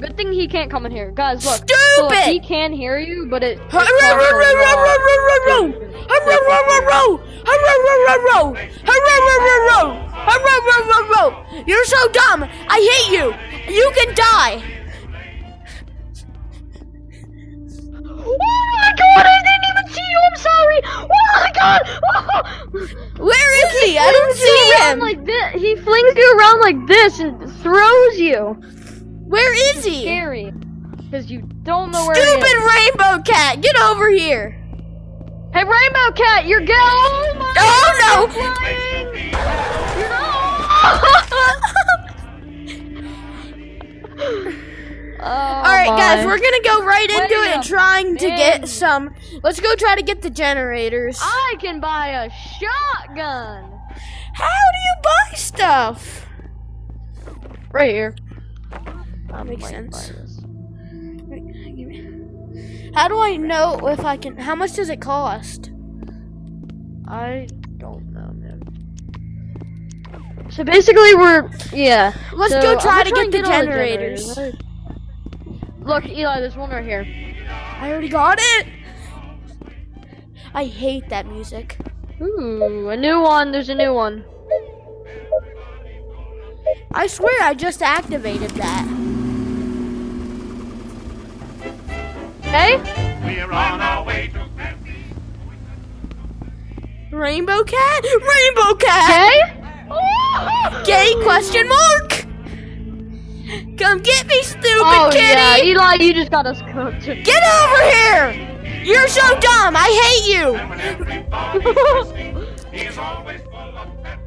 Good thing he can't come in here. Guys, look. Stupid! So look, he can hear you, but it. You're so dumb. I hate you. You can die. Oh my god, I didn't even see you. I'm sorry. Oh my god. Where is he? I don't see him. Like this. He flings you around like this and throws you. Where is he? Scary. Because you don't know where he Stupid is. rainbow cat. Get over here. Hey, Rainbow Cat, you're going. Oh my Oh, god, no. you're flying. You're Alright, guys, we're gonna go right into Wait it and a trying to get minute. some. Let's go try to get the generators. I can buy a shotgun. How do you buy stuff? Right here. That makes sense. How do I know if I can? How much does it cost? I don't know, man. So basically, yeah. Let's So, go try I'm to gonna get the all generators. Look, Eli, there's one right here. I already got it. I hate that music. Ooh, a new one. There's a new one. I swear I just activated that. Hey? We're on our way to Rainbow cat? Rainbow cat! Hey? Gay question mark? Come get me, stupid Oh kitty! yeah, Eli, you just got us cooked. Get over here! You're so dumb! I hate you! He's always full of pep.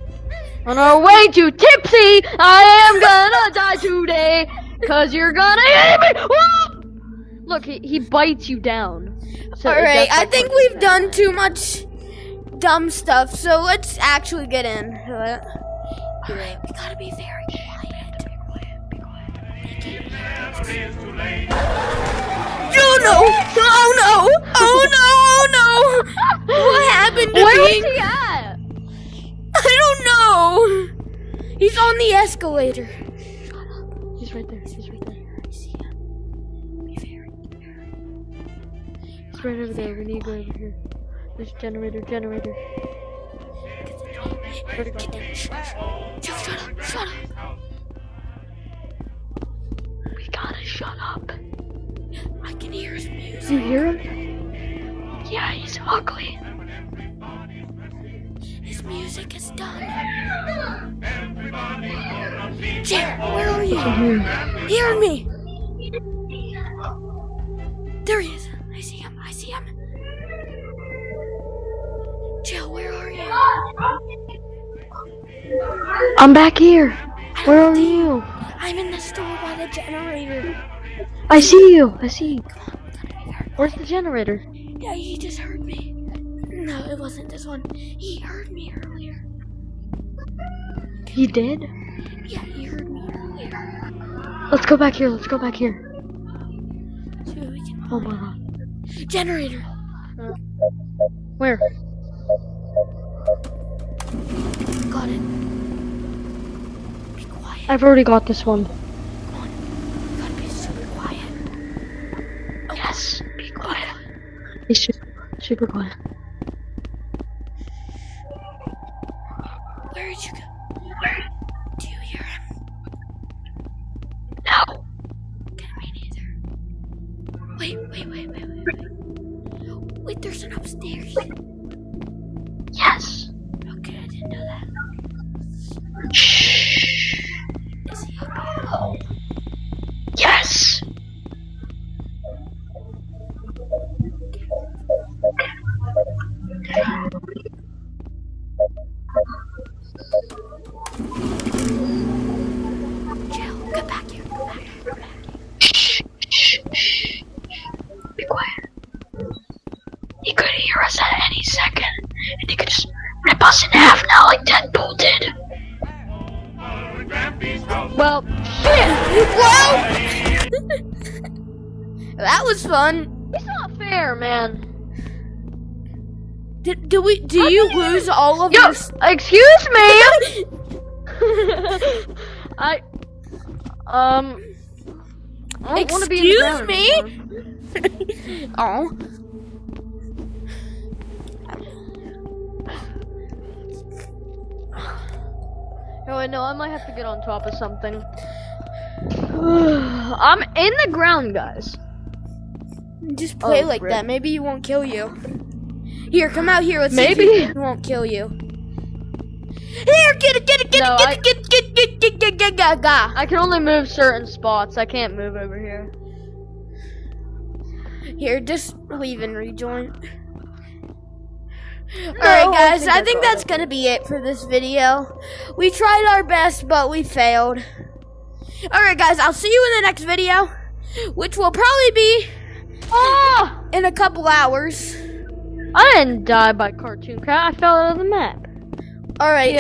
On our way to Tipsy, I am gonna die today, cause you're gonna hate me. Whoa! Look, he bites you down. So Alright, that's I like think what- we've done too much dumb stuff, so let's actually get in. Alright, we gotta be very quiet. Never is too late. Oh no! Oh no! Oh no! Oh no! What happened to Where me? is he at? I don't know! He's on the escalator. He's right there. He's right there. He's right over there. We need to go over here. There's generator. Where'd it go? Shut up! We gotta shut up. I can hear his music. You hear him? Yeah, he's ugly. His music is done. Jared, where are you? Hear me! There he is. I see him. Jill, where are you? I'm back here. Where are you? I'm in the store by the generator. I see you. Come on, we gotta be very Where's the generator? Yeah, he just heard me. No, it wasn't this one. He heard me earlier. He did? Yeah, he heard me earlier. Let's go back here. So we can Oh my god. generator. Where? Got it. Be quiet. I've already got this one. Come on. We gotta be super quiet. Yes. Be quiet. Be super quiet. Where did you go? Do you hear him? No. Okay, me neither. Wait. Wait, there's an upstairs. Yes. Okay, I didn't know that. Shh. Is he up here? Yes. Jill, get back here. Shh. Be quiet. He could hear us at any second, and he could just rip us in half now like Deadpool did. Well, shit! Whoa! That was fun. It's not fair, man. Do you lose all of Yo, your? excuse me! I don't want to be in the Excuse ground me? anymore. Oh. Oh, I know. I might have to get on top of something. I'm in the ground, guys. Just play Oh, like rip. that. Maybe he won't kill you. Here, come out here. Let's Maybe. see if he won't kill you. Here, get it. No, Get. I can only move certain spots. I can't move over here. Here, just leave and rejoin. Alright guys, I think that's gonna be it for this video. We tried our best, but we failed. Alright guys, I'll see you in the next video, which will probably be in a couple hours. I didn't die by Cartoon Cat. I fell out of the map. Alright,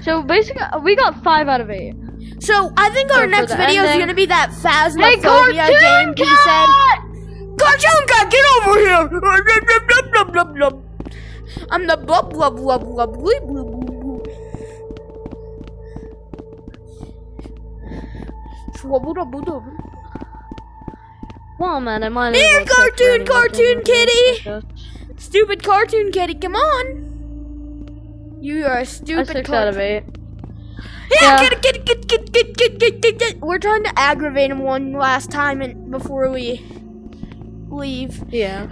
So basically, we got 5 out of 8. so I think our So for next the video is ending- gonna be that Hey, Phasmophobia Cartoon game he said. Cat! Cartoon Cat, get over here! I'm the blub blub blub blub blub blub blub. Swabba-dabba-dabba. Well, man, I might. Here, as well keep cartoon running kitty! like Stupid cartoon kitty, come on! You are a this. stupid 6 out of 8. Yeah, Yeah. get. We're trying to aggravate him one last time and before we leave. Yeah.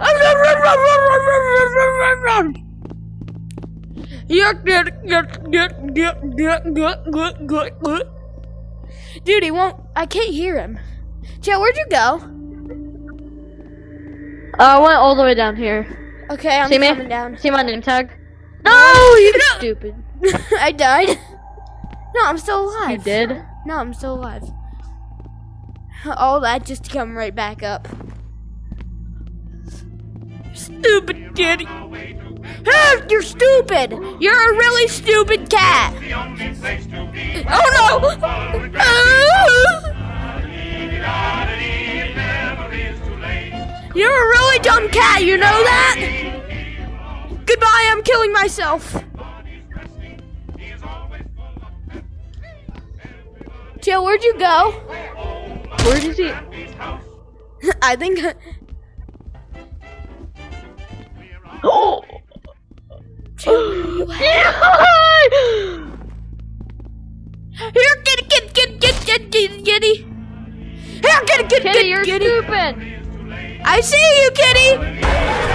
Dude, he won't. I can't hear him. Joe, where'd you go? I went all the way down here. Okay, I'm See me? coming down. See my name tag? No, you stupid. I died. No, I'm still alive. You did? No, I'm still alive. All that just to come right back up. Stupid kitty. Ah, you're stupid. You're a really stupid cat. The only place to be. Oh no. Ah. It never is too late. You're a really dumb cat. You know that? Goodbye. I'm killing myself. He is always full of Joe, where'd you go? Where did he? I think. Oh! Here, kitty. Here, Kitty, you're kitty. stupid! I see you, kitty.